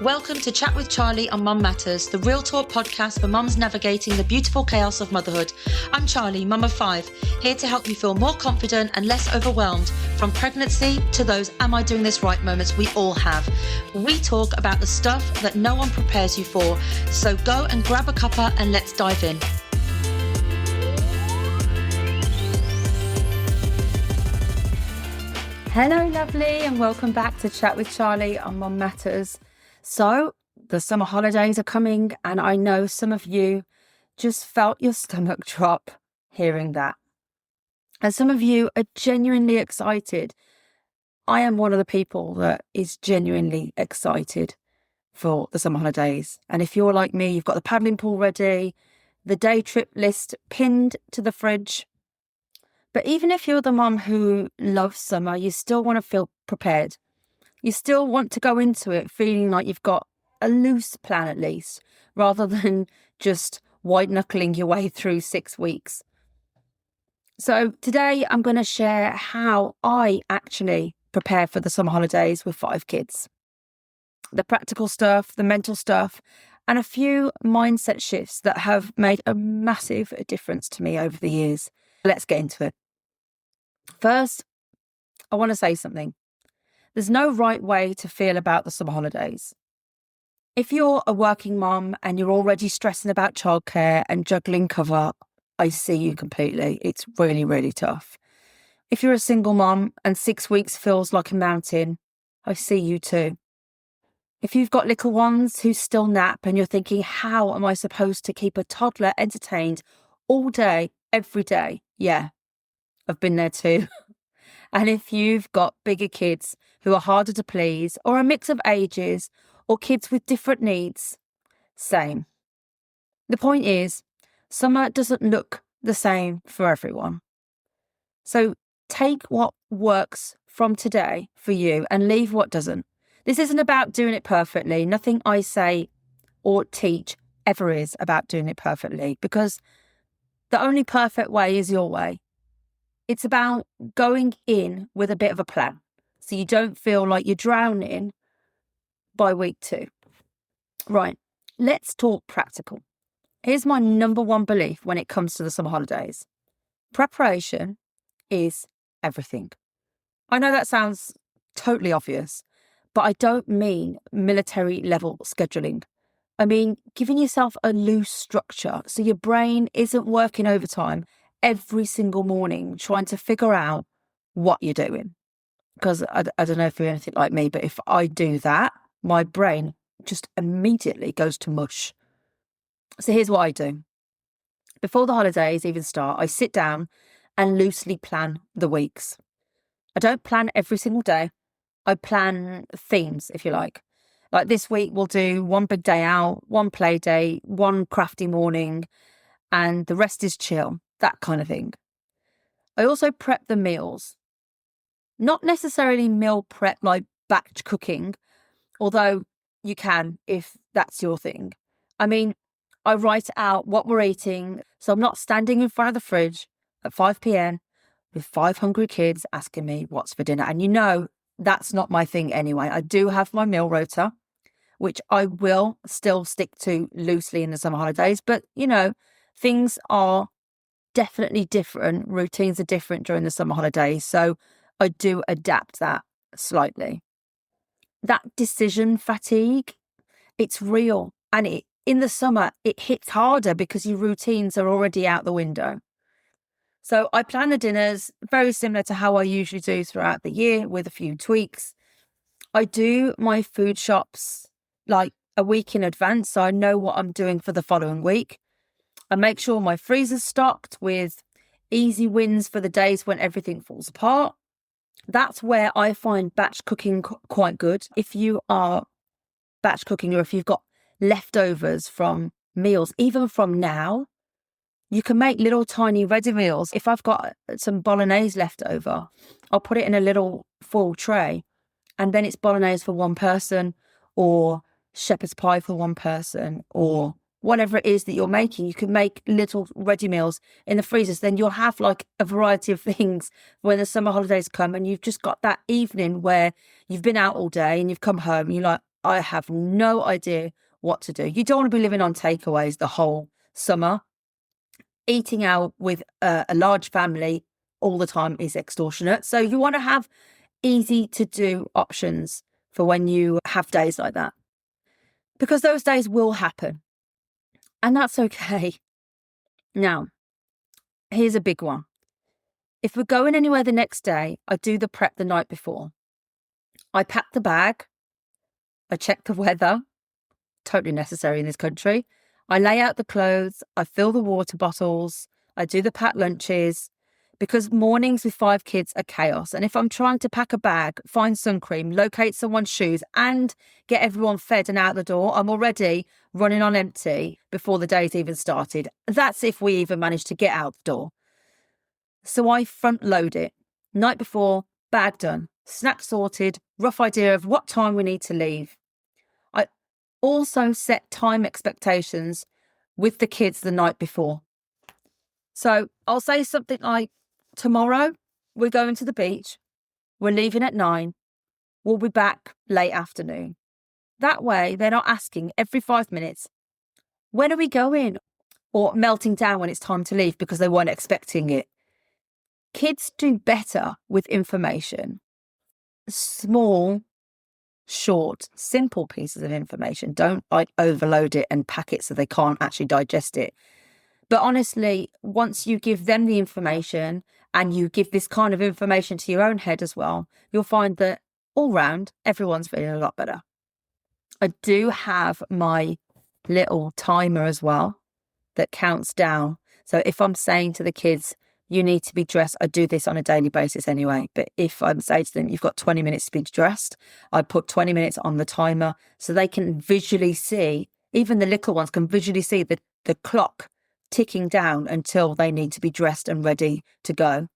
Welcome to Chat with Charlie on Mum Matters, the real talk podcast for mums navigating the beautiful chaos of motherhood. I'm Charlie, mum of 5, here to help you feel more confident and less overwhelmed from pregnancy to those am I doing this right moments we all have. We talk about the stuff that no one prepares you for, so go and grab a cuppa and let's dive in. Hello lovely, and welcome back to Chat with Charlie on Mum Matters. So, the summer holidays are coming, and I know some of you just felt your stomach drop hearing that. And some of you are genuinely excited. I am one of the people that is genuinely excited for the summer holidays. And if you're like me, you've got the paddling pool ready, the day trip list pinned to the fridge. But even if you're the mum who loves summer, you still want to feel prepared. You still want to go into it feeling like you've got a loose plan at least, rather than just white-knuckling your way through 6 weeks. So today I'm going to share how I actually prepare for the summer holidays with 5 kids. The practical stuff, the mental stuff, and a few mindset shifts that have made a massive difference to me over the years. Let's get into it. First, I want to say something. There's no right way to feel about the summer holidays. If you're a working mum and you're already stressing about childcare and juggling cover, I see you completely. It's really, really tough. If you're a single mum and 6 weeks feels like a mountain, I see you too. If you've got little ones who still nap and you're thinking, how am I supposed to keep a toddler entertained all day, every day? Yeah, I've been there too. And if you've got bigger kids who are harder to please, or a mix of ages, or kids with different needs, same. The point is, summer doesn't look the same for everyone. So take what works from today for you and leave what doesn't. This isn't about doing it perfectly. Nothing I say or teach ever is about doing it perfectly, because the only perfect way is your way. It's about going in with a bit of a plan, so you don't feel like you're drowning by week 2. Right, let's talk practical. Here's my number one belief when it comes to the summer holidays. Preparation is everything. I know that sounds totally obvious, but I don't mean military level scheduling. I mean giving yourself a loose structure so your brain isn't working overtime every single morning trying to figure out what you're doing. Because I don't know if you're anything like me, but if I do that, my brain just immediately goes to mush. So here's what I do. Before the holidays even start, I sit down and loosely plan the weeks. I don't plan every single day. I plan themes, if you like. Like this week, we'll do one big day out, one play day, one crafty morning, and the rest is chill, that kind of thing. I also prep the meals. Not necessarily meal prep like batch cooking, although you can if that's your thing. I mean, I write out what we're eating, so I'm not standing in front of the fridge at 5 p.m. with 5 hungry kids asking me what's for dinner. And you know, that's not my thing anyway. I do have my meal rota, which I will still stick to loosely in the summer holidays. But, you know, things are definitely different. Routines are different during the summer holidays. So I do adapt that slightly. That decision fatigue, it's real. And in the summer, it hits harder because your routines are already out the window. So I plan the dinners very similar to how I usually do throughout the year with a few tweaks. I do my food shops like a week in advance, so I know what I'm doing for the following week. I make sure my freezer's stocked with easy wins for the days when everything falls apart. That's where I find batch cooking quite good. If you are batch cooking or if you've got leftovers from meals, even from now, you can make little tiny ready meals. If I've got some bolognese left over, I'll put it in a little full tray, and then it's bolognese for one person, or shepherd's pie for one person, or whatever it is that you're making. You can make little ready meals in the freezers. Then you'll have like a variety of things when the summer holidays come, and you've just got that evening where you've been out all day and you've come home and you're like, I have no idea what to do. You don't want to be living on takeaways the whole summer. Eating out with a large family all the time is extortionate. So you want to have easy to do options for when you have days like that, because those days will happen and that's okay. Now, here's a big one. If we're going anywhere the next day, I do the prep the night before. I pack the bag. I check the weather. Totally necessary in this country. I lay out the clothes. I fill the water bottles. I do the packed lunches, because mornings with 5 kids are chaos. And if I'm trying to pack a bag, find sun cream, locate someone's shoes, and get everyone fed and out the door, I'm already running on empty before the day's even started. That's if we even manage to get out the door. So I front load it. Night before, bag done, snack sorted, rough idea of what time we need to leave. I also set time expectations with the kids the night before. So I'll say something like, tomorrow we're going to the beach. We're leaving at 9. We'll be back late afternoon. That way they're not asking every 5 minutes, when are we going? Or melting down when it's time to leave because they weren't expecting it. Kids do better with information. Small, short, simple pieces of information. Don't overload it and pack it so they can't actually digest it. But honestly, once you give them the information and you give this kind of information to your own head as well, you'll find that all round, everyone's feeling a lot better. I do have my little timer as well that counts down. So if I'm saying to the kids, you need to be dressed, I do this on a daily basis anyway, but if I'm saying to them, you've got 20 minutes to be dressed, I put 20 minutes on the timer so they can visually see, even the little ones can visually see the clock ticking down until they need to be dressed and ready to go.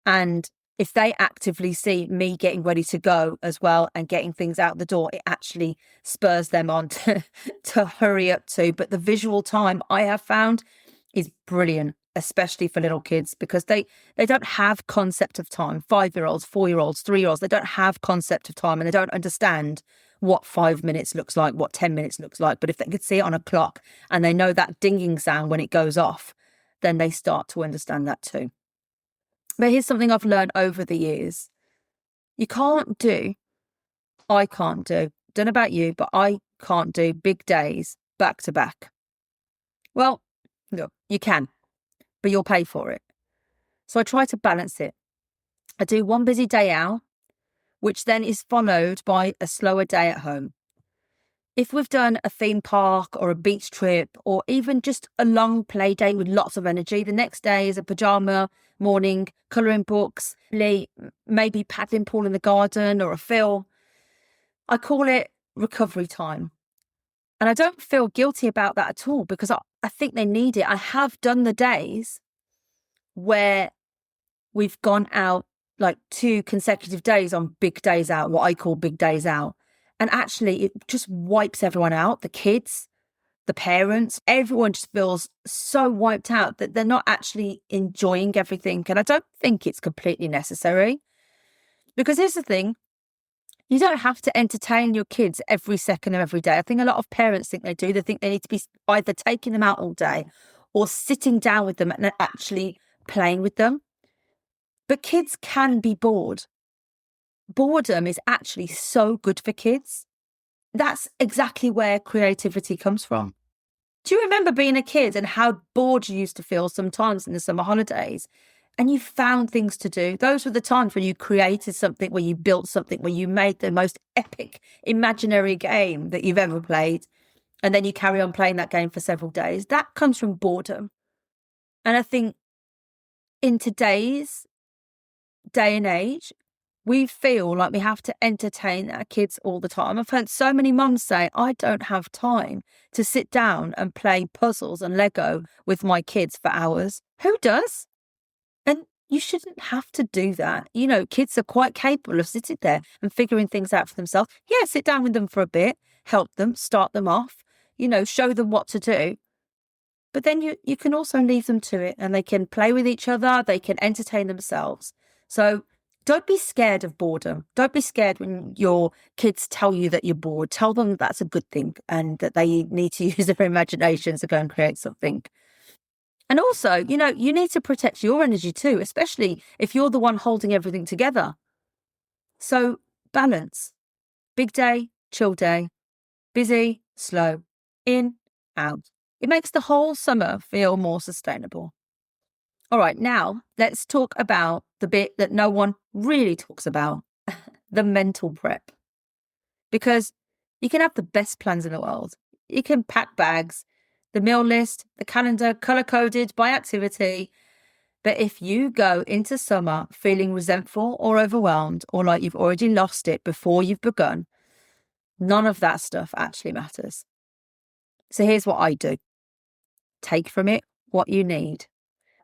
And if they actively see me getting ready to go as well and getting things out the door, it actually spurs them on to hurry up too. But the visual time I have found is brilliant, especially for little kids, because they don't have concept of time. 5-year-olds, 4-year-olds, 3-year-olds, they don't have concept of time and they don't understand what 5 minutes looks like, what 10 minutes looks like. But if they could see it on a clock and they know that dinging sound when it goes off, then they start to understand that too. But here's something I've learned over the years. I can't do, don't know about you, but I can't do big days back to back. Well, no, you can, but you'll pay for it. So I try to balance it. I do one busy day out, which then is followed by a slower day at home. If we've done a theme park or a beach trip or even just a long play day with lots of energy, the next day is a pajama morning, colouring books, maybe paddling pool in the garden or a fill. I call it recovery time. And I don't feel guilty about that at all because I think they need it. I have done the days where we've gone out like 2 consecutive days on big days out, what I call big days out. And actually, it just wipes everyone out. The kids, the parents, everyone just feels so wiped out that they're not actually enjoying everything. And I don't think it's completely necessary. Because here's the thing, you don't have to entertain your kids every second of every day. I think a lot of parents think they do. They think they need to be either taking them out all day or sitting down with them and actually playing with them. But kids can be bored. Boredom is actually so good for kids. That's exactly where creativity comes from. Do you remember being a kid and how bored you used to feel sometimes in the summer holidays? And you found things to do. Those were the times when you created something, where you built something, where you made the most epic imaginary game that you've ever played. And then you carry on playing that game for several days. That comes from boredom. And I think in today's day and age, we feel like we have to entertain our kids all the time. I've heard so many mums say, I don't have time to sit down and play puzzles and Lego with my kids for hours. Who does? And you shouldn't have to do that. You know, kids are quite capable of sitting there and figuring things out for themselves. Yeah, sit down with them for a bit, help them, start them off, show them what to do. But then you can also leave them to it and they can play with each other. They can entertain themselves. So Don't be scared of boredom. Don't be scared when your kids tell you that you're bored. Tell them that's a good thing and that they need to use their imaginations to go and create something. And also, you need to protect your energy too, especially if you're the one holding everything together. So balance. Big day, chill day. Busy, slow. In, out. It makes the whole summer feel more sustainable. All right, now let's talk about the bit that no one really talks about, the mental prep. Because you can have the best plans in the world. You can pack bags, the meal list, the calendar color-coded by activity. But if you go into summer feeling resentful or overwhelmed or like you've already lost it before you've begun, none of that stuff actually matters. So here's what I do. Take from it what you need.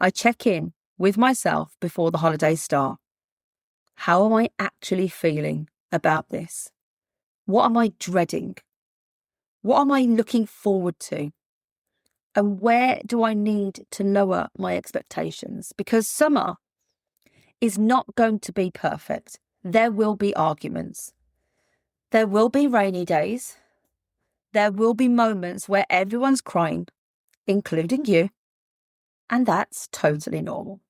I check in with myself before the holidays start. How am I actually feeling about this? What am I dreading? What am I looking forward to? And where do I need to lower my expectations? Because summer is not going to be perfect. There will be arguments. There will be rainy days. There will be moments where everyone's crying, including you. And that's totally normal.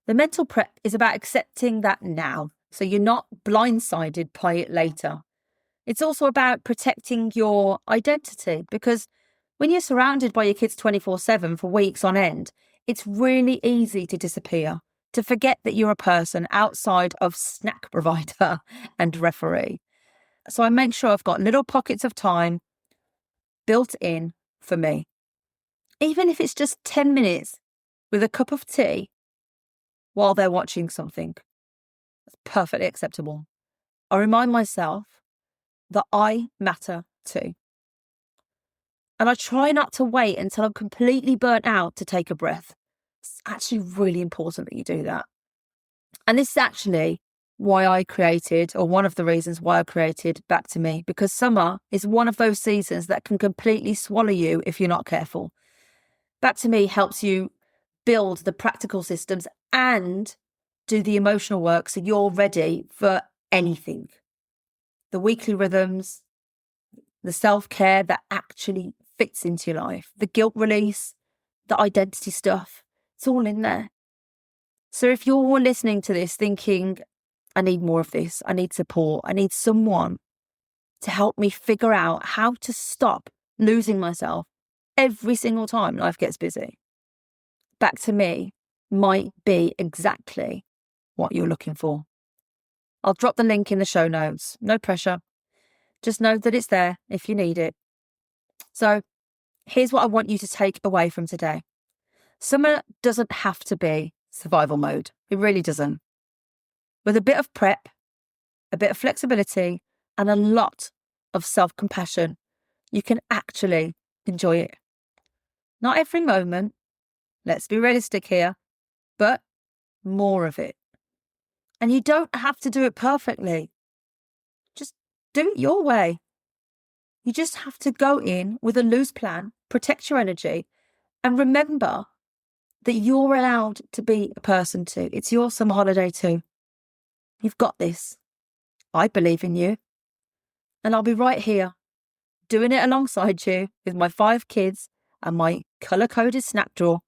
The mental prep is about accepting that now, so you're not blindsided by it later. It's also about protecting your identity, because when you're surrounded by your kids 24/7 for weeks on end, it's really easy to disappear, to forget that you're a person outside of snack provider and referee. So I make sure I've got little pockets of time built in for me. Even if it's just 10 minutes with a cup of tea while they're watching something, it's perfectly acceptable. I remind myself that I matter too. And I try not to wait until I'm completely burnt out to take a breath. It's actually really important that you do that. And this is actually why I created, or one of the reasons why I created Back to Me, because summer is one of those seasons that can completely swallow you if you're not careful. Back to Me helps you build the practical systems and do the emotional work so you're ready for anything. The weekly rhythms, the self-care that actually fits into your life, the guilt release, the identity stuff, it's all in there. So if you're listening to this thinking, I need more of this, I need support, I need someone to help me figure out how to stop losing myself every single time life gets busy, Back to Me might be exactly what you're looking for. I'll drop the link in the show notes. No pressure. Just know that it's there if you need it. So here's what I want you to take away from today. Summer doesn't have to be survival mode. It really doesn't. With a bit of prep, a bit of flexibility, and a lot of self-compassion, you can actually enjoy it. Not every moment, let's be realistic here, but more of it. And you don't have to do it perfectly. Just do it your way. You just have to go in with a loose plan, protect your energy, and remember that you're allowed to be a person too. It's your summer holiday too. You've got this. I believe in you. And I'll be right here, doing it alongside you with my 5 kids and my colour-coded snack drawer.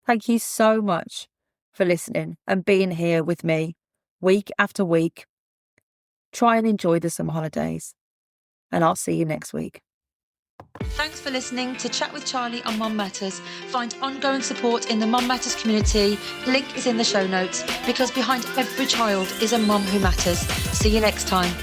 Thank you so much for listening and being here with me week after week. Try and enjoy the summer holidays. And I'll see you next week. Thanks for listening to Chat with Charlie on Mum Matters. Find ongoing support in the Mum Matters community. Link is in the show notes, because behind every child is a mum who matters. See you next time.